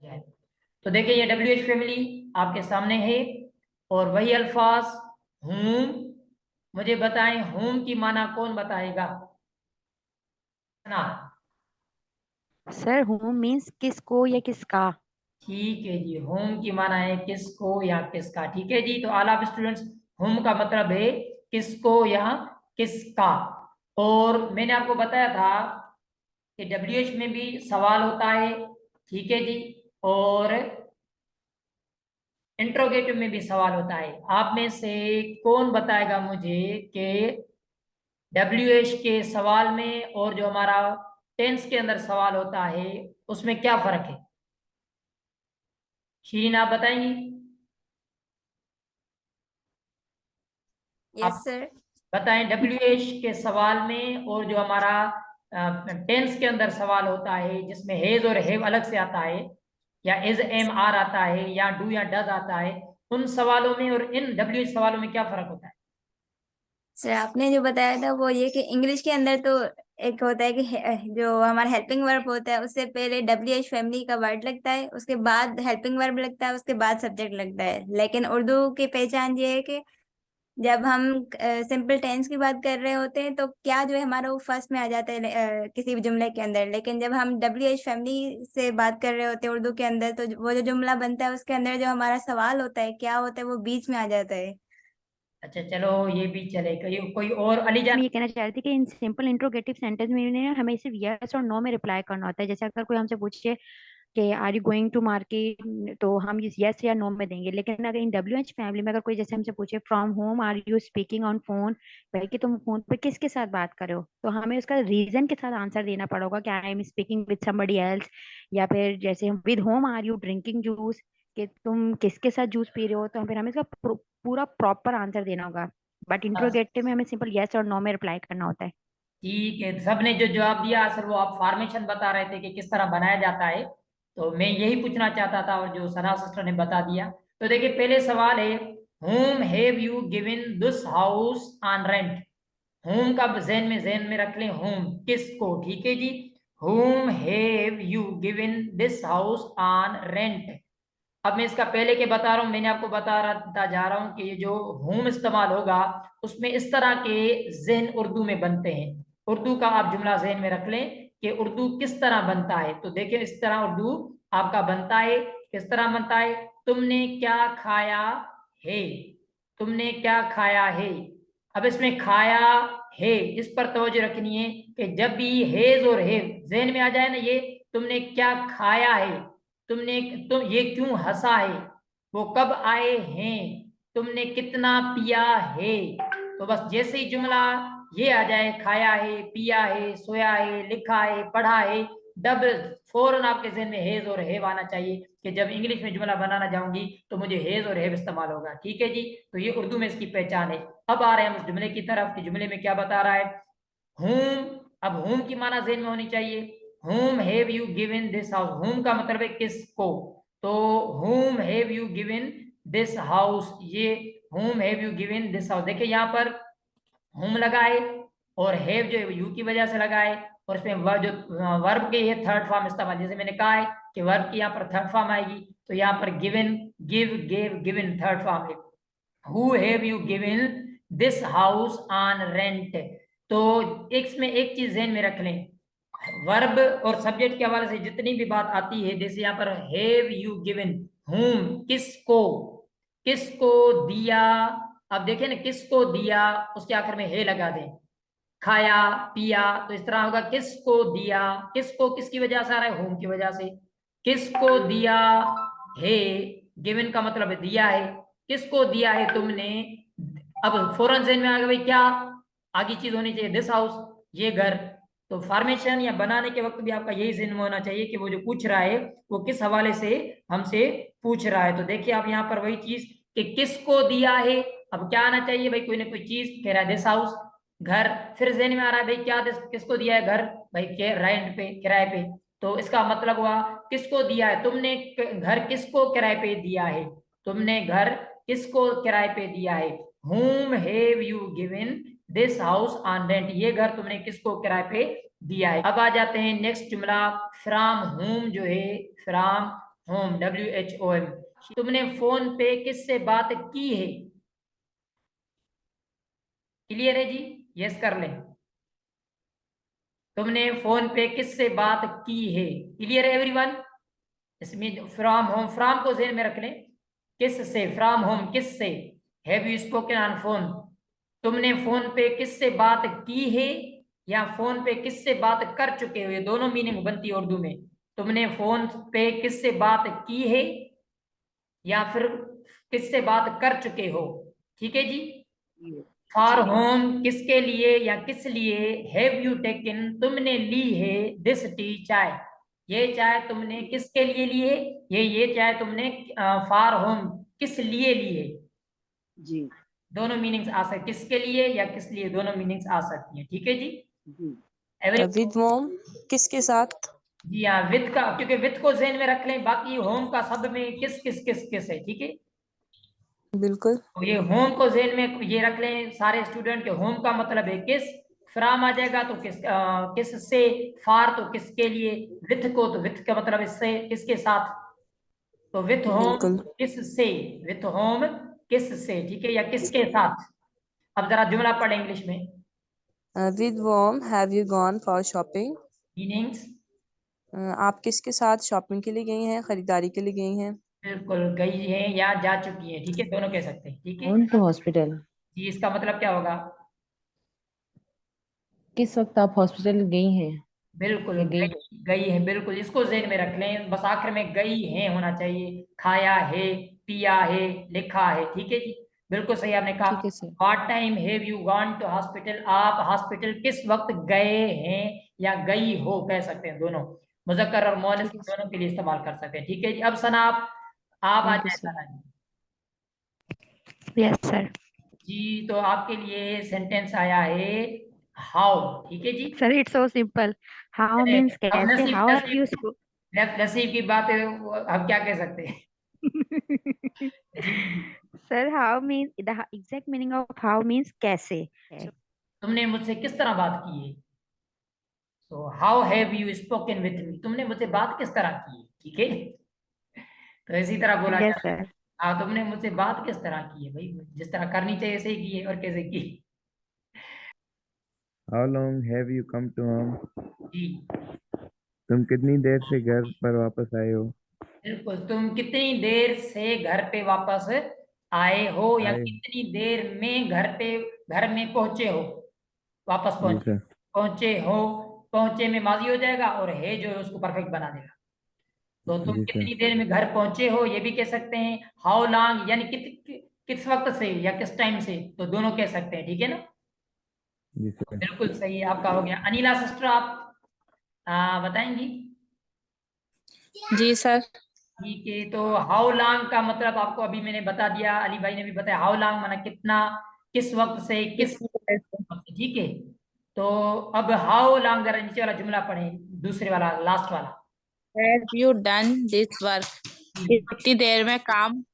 जाए। तो देखिए ये WH फैमिली आपके सामने है और वही अल्फाज हूम। मुझे बताएं हूम की माना कौन बताएगा ना। सर होम मीन्स किसको या किसका। ठीक है जी, होम की माना है किसको या किसका। ठीक है जी, तो ऑल ऑफ स्टूडेंट्स, होम का मतलब है किसको या किसका। और मैंने आपको बताया था कि WH में भी सवाल होता है। ठीक है जी, और इंट्रोगेटिव में भी सवाल होता है। आप में से कौन बताएगा मुझे कि WH के सवाल में और जो हमारा टेंस के अंदर सवाल होता है उसमें क्या फर्क है। शीरीन आप बताएंगी। यस आप सर। बताएं WH के सवाल में और जो हमारा टेंस के अंदर सवाल होता है जिसमें हेज और हैव अलग से आता है, या इज एम आर आता है, या डू या डज आता है, उन सवालों में और इन WH सवालों में क्या फर्क होता है। सर आपने जो बताया था वो ये कि इंग्लिश के अंदर तो एक होता है कि जो हमारा हेल्पिंग वर्ब होता है उससे पहले WH फैमिली का वर्ड लगता है, उसके बाद हेल्पिंग वर्ब लगता है, उसके बाद सब्जेक्ट लगता है। लेकिन उर्दू की पहचान ये है कि जब हम सिंपल टेंस की बात कर रहे होते हैं तो क्या जो है हमारा वो फर्स्ट में आ जाता है किसी भी जुमले के अंदर। लेकिन जब हम WH फैमिली से बात कर रहे होते हैं उर्दू के अंदर तो वो जो जुमला बनता है उसके अंदर जो हमारा सवाल होता है क्या होता है वो बीच में आ जाता है। अच्छा चलो, ये भी चले। कोई और अली मैं जान। ये कहना चाह रही थी कि इन सिंपल इंट्रोगेटिव सेंटेंस में ना हमें सिर्फ यस और नो में रिप्लाई करना होता है। जैसे अगर कोई हमसे पूछे कि are you going to market, तो हम इस यस या नो में देंगे। लेकिन अगर इन WH फैमिली में अगर कोई जैसे हमसे पूछे from home are you speaking on phone, भाई कि तुम फोन पे किसके साथ बात कर रहे हो, तो हमें उसका रीजन के साथ आंसर देना पड़ेगा कि I am speaking with somebody else. या फिर जैसे हम with home are you drinking juice, कि तुम किसके साथ जूस पी रहे हो, तो फिर हमें इसका पूरा प्रॉपर आंसर देना होगा। बट इंट्रोगेटिव में हमें सिंपल यस और नो में रिप्लाई करना होता है। ठीक है, सबने जो जवाब दिया सर वो आप फॉर्मेशन बता रहे थे कि किस तरह बनाया जाता है, तो मैं यही पूछना चाहता था और जो सना सिस्टर ने बता दिया। तो देखिए पहले सवाल है, whom have you given this house on rent। whom का जहन में रख लें, whom किसको। ठीक है जी, whom have you given this house on rent। अब मैं इसका पहले के बता रहा हूं, मैंने आपको बताता जा रहा हूं कि ये जो हूम इस्तेमाल होगा उसमें इस तरह के जहन उर्दू में बनते हैं। उर्दू का आप जुमला जहन में रख लें कि उर्दू किस तरह बनता है। तो देखिए इस तरह उर्दू आपका बनता है। किस तरह बनता है, तुमने क्या खाया है। तुमने क्या खाया है। अब इसमें खाया है इस पर तवज्जो रखनी है कि जब भी हेज और हेव जहन में आ जाए ना, ये तुमने क्या खाया है, तुमने तुम ये क्यों हंसा है, वो कब आए हैं, तुमने कितना पिया है। तो बस जैसे ही जुमला ये आ जाए, खाया है, पिया है, सोया है, लिखा है, पढ़ा है, डब फौरन आपके जहन में हेज और हेव आना चाहिए कि जब इंग्लिश में जुमला बनाना जाऊंगी तो मुझे हेज और हेव इस्तेमाल होगा। ठीक है जी, तो ये उर्दू में इसकी पहचान है। अब आ रहे हैं हम इस जुमले की तरफ कि जुमले में क्या बता रहा है। whom, अब whom की माना ज़हन में होनी चाहिए। whom have you given this house, whom का मतलब है किसको। तो whom have you given this house, ये whom have you given this house। देखिए यहाँ पर whom लगा है और have जो है यू की वजह से लगा है, और इसमें जो वर्ब के ये थर्ड फॉर्म इस्तेमाल, जैसे मैंने कहा है कि वर्ब की यहाँ पर थर्ड फॉर्म आएगी, तो यहाँ पर given, give, gave, given third form है। Who have you given this house on rent. तो इसमें एक चीज ध्यान में रख लें, वर्ब और सब्जेक्ट के हवाले से जितनी भी बात आती है, जैसे यहाँ पर हैव यू गिवन, हुम किसको, किसको दिया। अब देखिए ना, किसको दिया उसके आखिर में है लगा दें, खाया, पिया, तो इस तरह होगा किसको दिया। किसको किसकी वजह से आ रहा है, होम की वजह से। किसको दिया है, गिवन का मतलब है दिया है। किसको दिया है तुमने। अब फौरन जहन में आ गया भाई क्या आगे चीज होनी चाहिए, दिस हाउस, ये घर। तो फॉर्मेशन या बनाने के वक्त भी आपका यही जहन में होना चाहिए कि वो जो पूछ रहा है वो किस हवाले से हमसे पूछ रहा है। तो देखिए आप यहाँ पर वही चीज कि किसको दिया है। अब क्या आना चाहिए भाई, कोई ना कोई चीज, कह रहा है दिस हाउस, घर। फिर जहन में आ रहा है भाई क्या किसको दिया है, घर, भाई के रेंट पे, किराए पे। तो इसका मतलब हुआ किसको दिया है, तुमने घर किसको किराए पे दिया है, तुमने घर किसको किराए पे दिया है। whom have you given this house on rent, ये घर तुमने किसको किराए पे दिया है। अब आ जाते हैं नेक्स्ट जुमला, फ्रॉम whom जो है, फ्रॉम होम, WHOM। तुमने फोन पे किससे बात की है? क्लियर है जी? यस कर लें। तुमने फोन पे किससे बात की है? क्लियर है एवरीवन? इसमें फ्रॉम होम, फ्रॉम को ध्यान में रख लें। किस से, फ्रॉम होम किस से। Have you spoken on phone, तुमने फोन पे किससे बात की है या फोन पे किससे बात कर चुके हो, ये दोनों मीनिंग बनती है उर्दू में। तुमने फोन पे किससे बात की है या फिर किससे बात कर चुके हो। ठीक है जी? फॉर होम किसके लिए या किस लिए। हैव यू टेकन, तुमने ली है दिस टी, चाय। ये चाय तुमने किसके लिए ली है, ये चाय तुमने फॉर होम किस लिए ली है। जी दोनों मीनिंग्स आ सकते, किसके लिए या किस लिए, दोनों मीनिंग्स आ सकती हैं। ठीक है जी? जी एवरी विद मॉम किसके साथ? जी हाँ, विद का, क्योंकि विद को ज़हन में रख लें, बाकी होम का शब्द में किस किस किस किस है। ठीक है? बिल्कुल। तो ये होम को ज़हन में ये रख लें सारे स्टूडेंट के, होम का मतलब है किस, फ्रॉम आ जाएगा तो किस से, फार तो किसके लिए, विथ को तो विथ का मतलब इससे, किसके साथ, तो विथ होम बिल्कुल। किस से, विथ होम किस से। ठीक है? या किसके साथ। अब जरा जुमला पढ़े इंग्लिश में। With whom have you gone for shopping? Meanings, आप किसके साथ शॉपिंग के लिए गई हैं, खरीदारी के लिए गई हैं? बिल्कुल, गई हैं या जा चुकी हैं। ठीक है? दोनों कह सकते हैं। ठीक है ऑन टू हॉस्पिटल, जी? इसका मतलब क्या होगा? किस वक्त आप हॉस्पिटल गई हैं बिल्कुल, या गई गई, हो? गई है, बिल्कुल, इसको ज़हन में रख लें, बस आखिर में गई है होना चाहिए। खाया है, पिया है, लिखा है। ठीक है जी? बिल्कुल सही आपने ठीक कहा। है sir. What time have you gone to hospital, आप हॉस्पिटल किस वक्त गए हैं या गई हो, कह सकते हैं दोनों। मुज़क्कर और मुअन्नस ठीक है सर। दोनों के लिए इस्तेमाल कर सकते हैं। ठीक है जी? अब सना आप आ थैंक यू जाए sir. Sana ji. Yes sir. जी, तो आपके लिए सेंटेंस आया है हाउ। ठीक है जी? Sir it's so simple. How अरे, मीन्स अब कैसे, नसीब हाउ आर नसीब यू। नसीब की बात है, हम क्या कह सकते हैं। जी, sir how means, the exact meaning of how means कैसे है। तुमने मुझसे किस तरह बात की है। So how have you spoken with me, तुमने मुझसे बात किस तरह की है। ठीक है? तो इसी तरह बोला यस जाता है। सर। हाँ, तुमने मुझसे बात किस तरह की है भाई, जिस तरह करनी चाहिए ऐसे ही की है, और कैसे की। How long have you come to home? जी, तुम कितनी देर से घर पर वापस आए हो? बिल्कुल, तुम कितनी देर से घर पे वापस आए हो या आए कितनी देर में घर में पहुंचे हो, वापस जी पहुंचे, सर। पहुंचे हो। पहुंचे में माजी हो जाएगा और है जो है उसको परफेक्ट बना देगा। तो तुम जी सर। कितनी देर में घर पहुंचे हो, ये भी कह सकते हैं। हाउ लॉन्ग यानी किस वक्त से या किस टाइम से, तो दोनों कह सकते हैं। ठीक है ना? जी तो सर। बिल्कुल सही है आपका, हो गया। अनिला सिस्टर, आप बताएंगी? जी सर। ठीक है, तो हाउ लॉन्ग का मतलब आपको अभी मैंने बता दिया, अली भाई ने भी बताया। हाउ लॉन्ग माना कितना, किस वक्त से, किस वक्त से। ठीक है? तो अब हाउ लॉन्ग, जरा नीचे वाला जुमला पढ़ें, दूसरे वाला, लास्ट वाला। Have you done this work, जी, कितनी देर में काम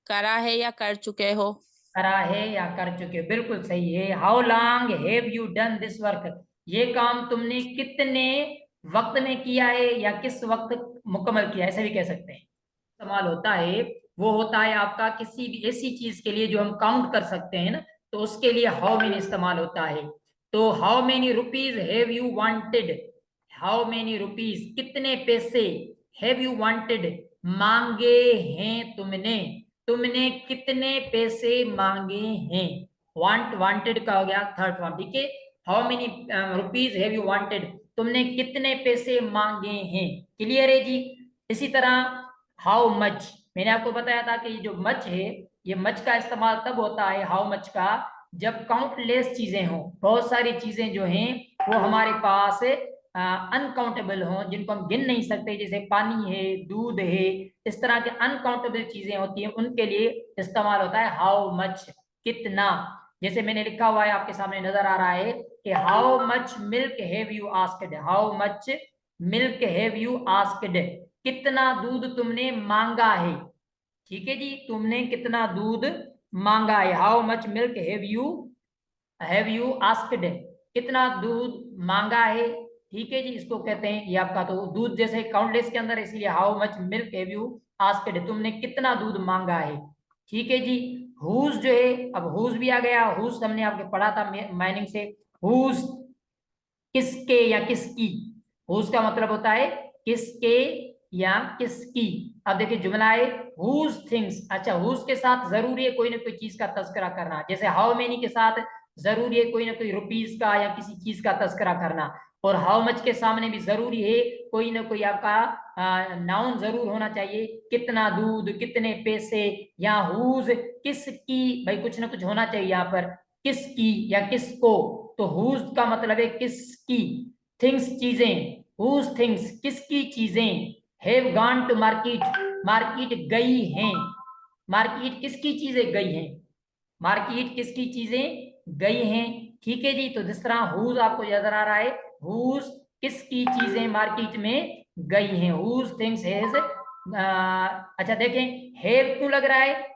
करा है या कर चुके हो। करा है या कर चुके हो, बिल्कुल सही है। How long have you done this work, ये काम तुमने कितने वक्त में किया है या किस वक्त मुकम्मल किया है, ऐसे भी कह सकते हैं। इस्तेमाल होता है, वो होता है आपका किसी भी ऐसी चीज के लिए जो हम काउंट कर सकते हैं ना, तो उसके लिए हाउ मेनी इस्तेमाल होता है। तो how many rupees have you wanted, how many rupees कितने पैसे, हैव यू वांटेड मांगे हैं तुमने, तुमने कितने पैसे मांगे हैं। वांटेड का हो गया थर्ड फॉर्म। ठीक है? How many rupees have you wanted, तुमने कितने पैसे मांगे हैं। क्लियर है जी? इसी तरह हाउ मच, मैंने आपको बताया था कि ये जो मच है, ये मच का इस्तेमाल तब होता है, हाउ मच का, जब काउंटलेस चीजें हों, बहुत सारी चीजें जो हैं वो हमारे पास अनकाउंटेबल हों, जिनको हम गिन नहीं सकते, जैसे पानी है, दूध है, इस तरह के अनकाउंटेबल चीजें होती हैं, उनके लिए इस्तेमाल होता है हाउ मच, कितना। जैसे मैंने लिखा हुआ है, आपके सामने नजर आ रहा है कि how much milk have you asked, how much milk have you asked, कितना दूध तुमने मांगा है। ठीक है जी? तुमने कितना दूध मांगा है। How much milk have you asked, कितना दूध मांगा है। ठीक है जी, इसको कहते हैं ये आपका तो दूध जैसे काउंटलेस के अंदर, इसीलिए how much milk have you asked, तुमने कितना दूध मांगा है। ठीक है जी। हुज जो है, अब हुज भी आ गया। हुज हमने आपके पढ़ा था माइनिंग से। हुज किसके या किसकी। हुज का मतलब होता है किसके या किसकी। अब देखिए जुमला है हुज थिंग्स। अच्छा, हुज के साथ जरूरी है कोई ना कोई चीज का तस्करा करना, जैसे हाउ मेनी के साथ जरूरी है कोई ना कोई रुपीस का या किसी चीज का तस्करा करना, और हाउ मच के सामने भी जरूरी है कोई ना कोई आपका नाउन जरूर होना चाहिए, कितना दूध, कितने पैसे, या हुज किसकी, भाई कुछ ना कुछ होना चाहिए यहाँ पर, किसकी या किसको। तो हुज का मतलब है किसकी। थिंग्स चीजें, हुज थिंग्स किसकी चीजें, have gone to market, market गई हैं। मार्केट किसकी चीजें गई हैं, मार्केट किसकी चीजें गई हैं। ठीक है जी। तो जिस तरह हुज आपको नजर आ रहा है, हुज किसकी चीजें मार्केट में गई हैं, हुज थिंग्स हैज। अच्छा देखें, हैव क्यों लग रहा है,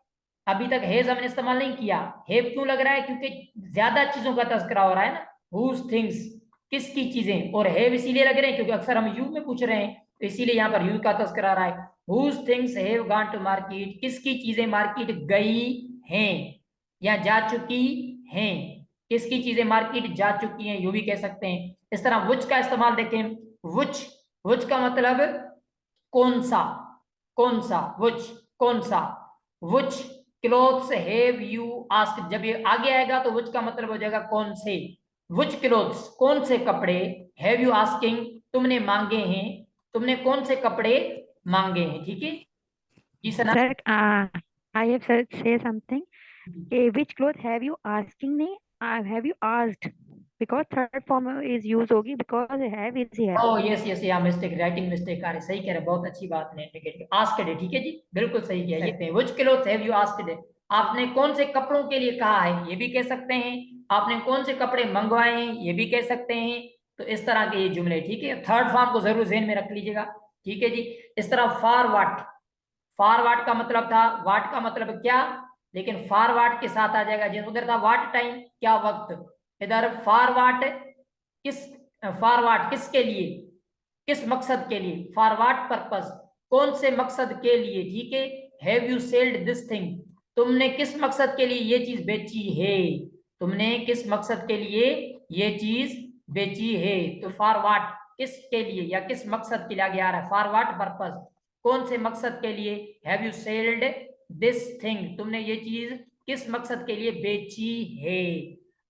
अभी तक हैज हमने इस्तेमाल नहीं किया। हैव क्यों लग रहा है, क्योंकि ज्यादा चीजों का तस्करा हो रहा है ना, हुज थिंग्स किसकी चीजें, और हैव इसीलिए लग रहे हैं क्योंकि अक्सर हम यू में पूछ रहे हैं, तो इसीलिए यहाँ पर यू का तस्करा आ रहा है। Whose things have gone to market, किसकी चीजें मार्केट गई हैं या जा चुकी हैं, किसकी चीजें मार्केट जा चुकी हैं, यू भी कह सकते हैं। इस तरह वुच का इस्तेमाल देखें, वुच, वुच का मतलब कौन सा, कौन सा, वुच कौन सा। वुच क्लोथ्स हैव यू आस्क्ड, जब ये आगे आएगा तो वुच का मतलब हो जाएगा कौन से। वुच क्लोथ्स कौन से कपड़े, हैव यू आस्किंग तुमने मांगे हैं, तुमने कौन से कपड़े मांगे हैं। ठीक है ji Sana. Sir I have say something, which cloth have you asking नहीं, have you asked, because third form is use होगी, because have is here. Oh yes yes, या मिस्टेक, राइटिंग मिस्टेक आ रही, सही कह रहे हैं, बहुत अच्छी बात ने इंडिकेट आस्क्ड है। ठीक है जी, बिल्कुल सही किया। ये which clothes have you asked, आपने कौन से कपड़ों के लिए कहा है, ये भी कह सकते हैं। आपने कौन से कपड़े मंगवाए हैं, ये भी कह सकते हैं। तो इस तरह के ये जुमले, ठीक है, थर्ड फॉर्म को जरूर ज़हन में रख लीजिएगा। ठीक है जी। इस तरह फॉर वाट, फॉर वाट का मतलब था, वाट का मतलब क्या, लेकिन फॉर वाट के साथ आ जाएगा, जैसे उधर था वाट टाइम, क्या वक्त, इधर फॉर वाट किस, फॉर वाट किसके लिए, किस मकसद के लिए, फॉर वाट पर्पस, कौन से मकसद के लिए। ठीक है। Have you sailed this thing, तुमने किस मकसद के लिए ये चीज बेची है, तुमने किस मकसद के लिए ये चीज बेची है। तो फॉर वाट किसके लिए या किस मकसद के लिए आगे आ रहा है, फॉर वाट पर्पस, कौन से मकसद के लिए। Have you sailed this thing, तुमने ये चीज किस मकसद के लिए बेची है।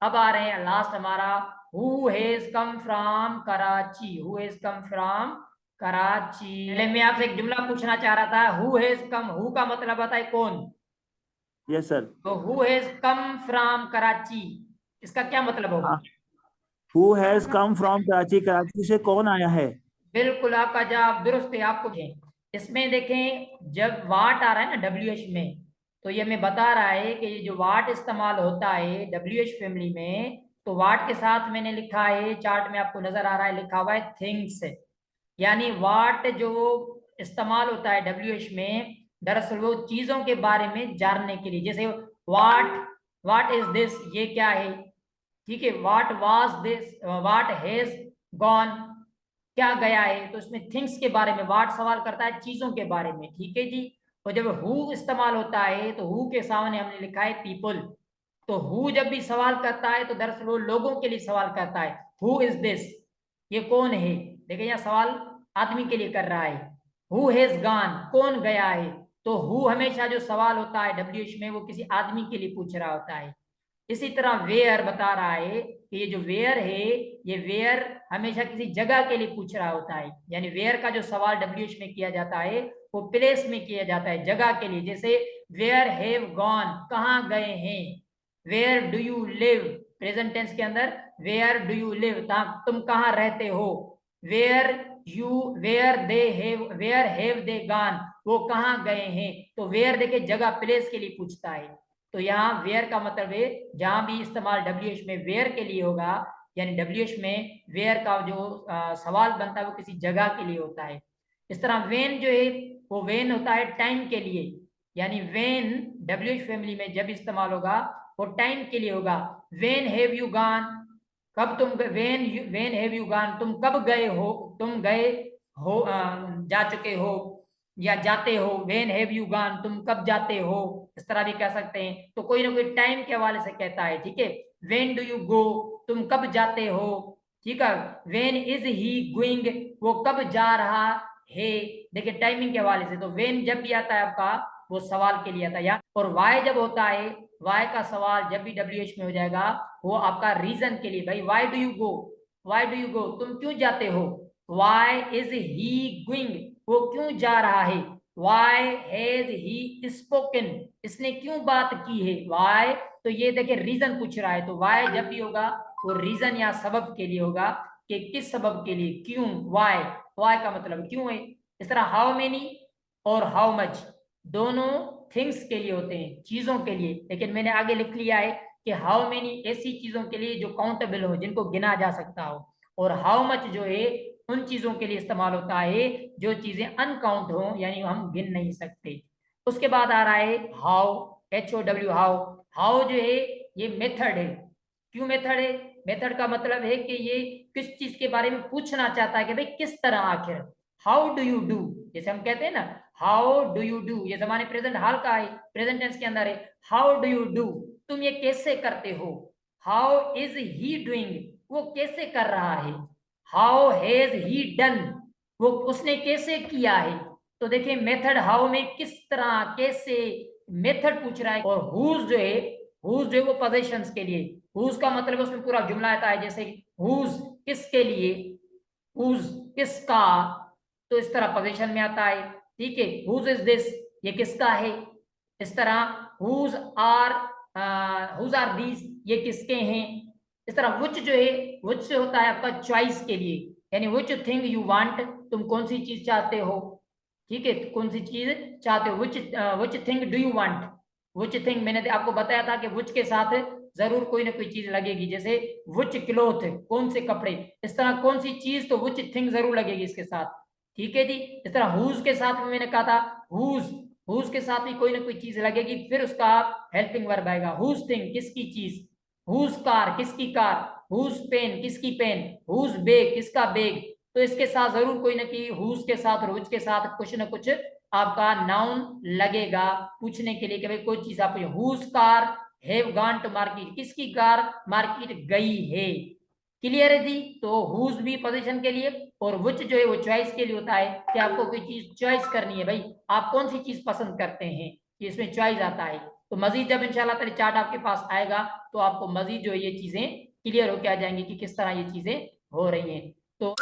अब आ रहे हैं लास्ट हमारा, who has come from Karachi, who has come from Karachi. पहले मैं आपसे एक जुमला पूछना चाह रहा था, who has come, who का मतलब आता है कौन, यस सर। तो who has come from Karachi, इसका क्या मतलब होगा। Who has come from Karachi, Karachi से कौन आया है। बिल्कुल आपका जवाब दुरुस्त है। आपको इसमें देखें, जब वाट आ रहा है ना WH में, तो ये हमें बता रहा है कि ये जो वाट इस्तेमाल होता है WH फैमिली में, तो वाट के साथ मैंने लिखा है, चार्ट में आपको नजर आ रहा है, लिखा हुआ है थिंग्स, यानी वाट जो इस्तेमाल होता है WH में, दरअसल वो चीजों के बारे में जानने के लिए, जैसे वाट इज दिस, ये क्या है। ठीक है। What was this, what has gone, क्या गया है, तो इसमें थिंग्स के बारे में वाट सवाल करता है, चीजों के बारे में। ठीक है जी। और जब हु इस्तेमाल होता है तो हु के सामने हमने लिखा है पीपल, तो हु जब भी सवाल करता है तो दरअसल वो लोगों के लिए सवाल करता है, हु इज दिस, ये कौन है। देखिए यहाँ सवाल आदमी के लिए कर रहा है, हु हैज गॉन, कौन गया है। तो हु हमेशा जो सवाल होता है WH में, वो किसी आदमी के लिए पूछ रहा होता है। इसी तरह वेयर बता रहा है कि ये जो वेयर है, ये वेयर हमेशा किसी जगह के लिए पूछ रहा होता है, यानी वेयर का जो सवाल WH में किया जाता है वो प्लेस में किया जाता है, जगह के लिए। जैसे वेयर हैव गॉन, कहाँ गए हैं। Where do you live, present tense के अंदर वेयर डू यू लिव, तुम कहाँ रहते हो। वेयर हैव दे गॉन, वो कहाँ गए हैं। तो वेयर देखे जगह, प्लेस के लिए पूछता है। तो यहाँ वेयर का मतलब है, जहां भी इस्तेमाल WH में वेयर के लिए होगा, यानी WH में वेयर का जो सवाल बनता है वो किसी जगह के लिए होता है। इस तरह वेन जो है, वो वेन होता है टाइम के लिए, यानी वेन WH फैमिली में जब इस्तेमाल होगा वो टाइम के लिए होगा। वेन हैव यू गॉन, कब तुम वेन हैव यू गॉन, तुम कब गए हो, तुम गए हो जा चुके हो या जाते हो। वेन हैव यू गॉन, तुम कब जाते हो, इस तरह भी कह सकते हैं। तो कोई ना कोई टाइम के हवाले से कहता है, ठीक है। वेन डू यू गो, तुम कब जाते हो, ठीक है। वेन इज ही गोइंग, वो कब जा रहा है, देखिए टाइमिंग के हवाले से। तो वेन जब भी आता है आपका वो सवाल के लिए आता है। और वाई जब होता है, वाई का सवाल जब भी WH में हो जाएगा वो आपका रीजन के लिए। भाई why do you go, why do you go, तुम क्यों जाते हो। वाई इज ही गोइंग, वो क्यों जा रहा है। वाई हैज ही स्पोकन, इसने क्यों बात की है। वाई, तो ये देखिए रीजन पूछ रहा है। तो वाई जब भी होगा वो रीजन या सबब के लिए होगा, कि किस सबब के लिए, क्यों। वाई, वाई का मतलब क्यों है। इस तरह हाउ मेनी और हाउ मच दोनों थिंग्स के लिए होते हैं, चीजों के लिए। लेकिन मैंने आगे लिख लिया है कि हाउ मेनी ऐसी चीजों के लिए जो काउंटेबल हो, जिनको गिना जा सकता हो। और हाउ मच जो है उन चीजों के लिए इस्तेमाल होता है जो चीजें अनकाउंट हो, यानी हम गिन नहीं सकते। उसके बाद आ रहा है हाउ, HOW, हाउ। हाउ जो है ये मेथड है। क्यों मेथड है, मेथड का मतलब है कि ये किस चीज के बारे में पूछना चाहता है कि भाई किस तरह आखिर। हाउ डू यू डू, जैसे हम कहते हैं ना हाउ डू यू डू, ये जमाने प्रेजेंट हाल का है, प्रेजेंट टेंस के अंदर है। हाउ डू यू डू, तुम ये कैसे करते हो। हाउ इज ही डूइंग, वो कैसे कर रहा है। हाउ हैज ही डन, वो उसने कैसे किया है। तो देखिए मेथड हाउ में किस तरह कैसे मेथड पूछ रहा है। और हुज जो है, हुज जो है वो पोजीशंस के लिए। हुज का मतलब उसमें पूरा जुमला आता है, जैसे हुज किसके लिए, हुज किसका, तो इस तरह पोजीशन में आता है, ठीक है। हुज इज दिस, ये किसका है। इस तरह हुज आर दीज, ये किसके हैं। इस तरह विच जो है, विच से होता है आपका चॉइस के लिए, यानी विच थिंग यू वांट, तुम कौन सी चीज चाहते हो, ठीक है। कौन सी चीज चाहते हो। Which thing do you want, which thing, मैंने आपको बताया था कि विच के साथ जरूर कोई ना कोई चीज लगेगी, जैसे विच क्लोथ, कौन से कपड़े। इस तरह कौन सी चीज, तो विच थिंग जरूर लगेगी इसके साथ, ठीक है जी। इस तरह हुज के साथ में मैंने कहा था हुज, हुज के साथ भी कोई ना कोई चीज लगेगी, फिर उसका हेल्पिंग वर्ब आएगा। हुज थिंग, किसकी चीज। हुज कार, किसकी कार। हुज पेन, किसकी पेन। हुज बैग, किसका बैग। तो इसके साथ जरूर कोई ना कोई हुज के साथ, हुज के साथ कुछ ना कुछ आपका नाउन लगेगा पूछने के लिए कि भाई कोई चीज आप। Whose car have gone to market, किसकी कार मार्केट गई है। क्लियर है जी। तो हुज भी पोजीशन के लिए, और विच जो है वो चॉइस के लिए होता है कि आपको कोई चीज चॉइस करनी है, भाई आप कौन सी चीज पसंद करते हैं, इसमें चॉइस आता है। तो मजीद जब इंशाल्लाह ताला चार्ट आपके पास आएगा तो आपको मजीद जो है ये चीजें क्लियर होकर आ जाएंगी कि किस तरह ये चीजें हो रही हैं। तो